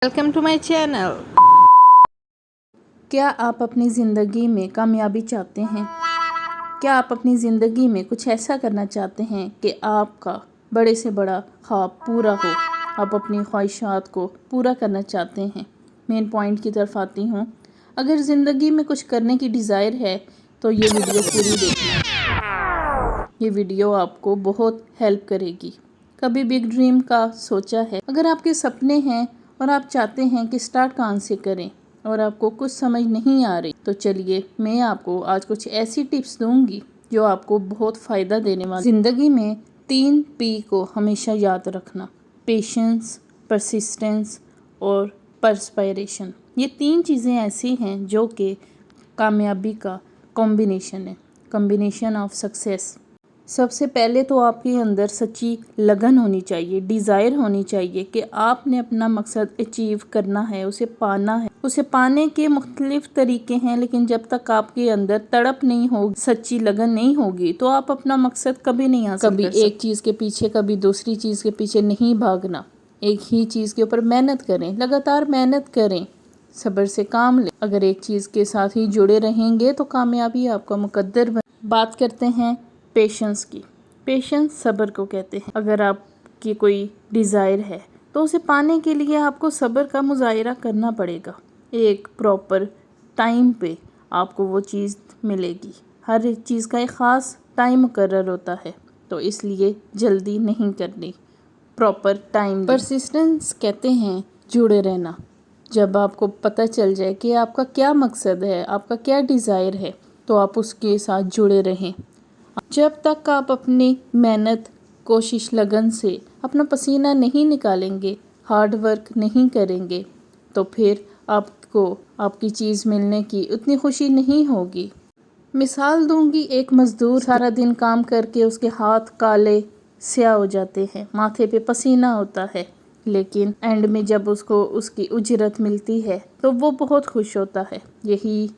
Welcome to my channel. क्या आप अपनी ज़िंदगी में कामयाबी चाहते हैं? क्या आप अपनी ज़िंदगी में कुछ ऐसा करना चाहते हैं कि आपका बड़े से बड़ा ख्वाब पूरा हो? आप अपनी ख्वाहिशात को पूरा करना चाहते हैं। मेन पॉइंट की तरफ आती हूँ। अगर ज़िंदगी में कुछ करने की डिज़ायर है तो ये वीडियो पूरी देखना। ये वीडियो आपको बहुत हेल्प करेगी। कभी बिग ड्रीम का सोचा है? अगर आपके सपने हैं और आप चाहते हैं कि स्टार्ट कहाँ से करें और आपको कुछ समझ नहीं आ रही, तो चलिए मैं आपको आज कुछ ऐसी टिप्स दूंगी जो आपको बहुत फ़ायदा देने वाली। ज़िंदगी में 3 P को हमेशा याद रखना: पेशेंस, परसिस्टेंस और परस्पायरेशन। ये 3 चीज़ें ऐसी हैं जो कि कामयाबी का कॉम्बिनेशन है, कॉम्बिनेशन ऑफ सक्सेस। सबसे पहले तो आपके अंदर सच्ची लगन होनी चाहिए, डिज़ायर होनी चाहिए कि आपने अपना मकसद अचीव करना है, उसे पाना है। उसे पाने के मुख्तलिफ तरीके हैं, लेकिन जब तक आपके अंदर तड़प नहीं होगी, सच्ची लगन नहीं होगी, तो आप अपना मकसद कभी नहीं हासिल कर सकते। कभी एक चीज़ के पीछे, कभी दूसरी चीज़ के पीछे नहीं भागना। एक ही चीज़ के ऊपर मेहनत करें, लगातार मेहनत करें, सब्र से काम लें। अगर एक चीज़ के साथ ही जुड़े रहेंगे तो कामयाबी आपका मुकद्दर बन। बात करते हैं पेशेंस की। पेशेंस सब्र को कहते हैं। अगर आपकी कोई डिज़ायर है तो उसे पाने के लिए आपको सब्र का मुजाहिरा करना पड़ेगा। एक प्रॉपर टाइम पे आपको वो चीज़ मिलेगी। हर एक चीज़ का एक ख़ास टाइम मुकर्रर होता है, तो इसलिए जल्दी नहीं करनी, प्रॉपर टाइम। परसिस्टेंस कहते हैं जुड़े रहना। जब आपको पता चल जाए कि आपका क्या मकसद है, आपका क्या डिज़ायर है, तो आप उसके साथ जुड़े रहें। जब तक आप अपनी मेहनत, कोशिश, लगन से अपना पसीना नहीं निकालेंगे, हार्ड वर्क नहीं करेंगे, तो फिर आपको आपकी चीज़ मिलने की उतनी खुशी नहीं होगी। मिसाल दूंगी, एक मज़दूर सारा दिन काम करके उसके हाथ काले स्याह हो जाते हैं, माथे पे पसीना होता है, लेकिन एंड में जब उसको उसकी उजरत मिलती है तो वो बहुत खुश होता है। यही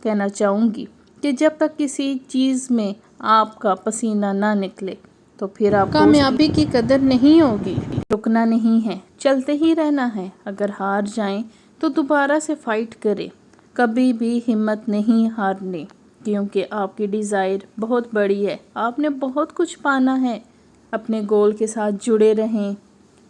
कहना चाहूँगी कि जब तक किसी चीज़ में आपका पसीना ना निकले तो फिर आपको कामयाबी की कदर नहीं होगी। रुकना नहीं है, चलते ही रहना है। अगर हार जाएं तो दोबारा से फाइट करें, कभी भी हिम्मत नहीं हारनी, क्योंकि आपकी डिज़ायर बहुत बड़ी है, आपने बहुत कुछ पाना है। अपने गोल के साथ जुड़े रहें।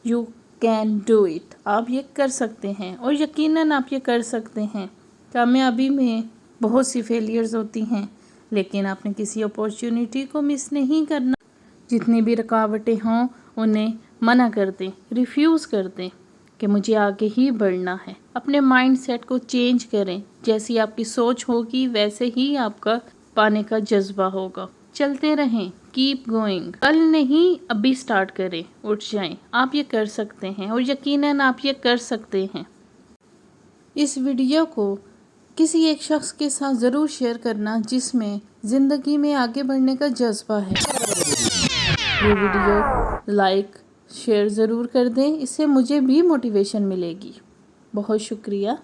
You can do it. आप ये कर सकते हैं और यकीनन आप ये कर सकते हैं। कामयाबी में बहुत सी फेलियर्स होती हैं, लेकिन आपने किसी अपॉर्चुनिटी को मिस नहीं करना। जितनी भी रुकावटें हों उन्हें मना कर दें, रिफ्यूज़ कर दें कि मुझे आगे ही बढ़ना है। अपने माइंड सेट को चेंज करें। जैसी आपकी सोच होगी वैसे ही आपका पाने का जज्बा होगा। चलते रहें, कीप गोइंग। कल नहीं, अभी स्टार्ट करें, उठ जाएं। आप ये कर सकते हैं और यकीनन आप ये कर सकते हैं। इस वीडियो को किसी एक शख्स के साथ ज़रूर शेयर करना जिसमें ज़िंदगी में आगे बढ़ने का जज्बा है। ये वीडियो लाइक शेयर ज़रूर कर दें, इससे मुझे भी मोटिवेशन मिलेगी। बहुत शुक्रिया।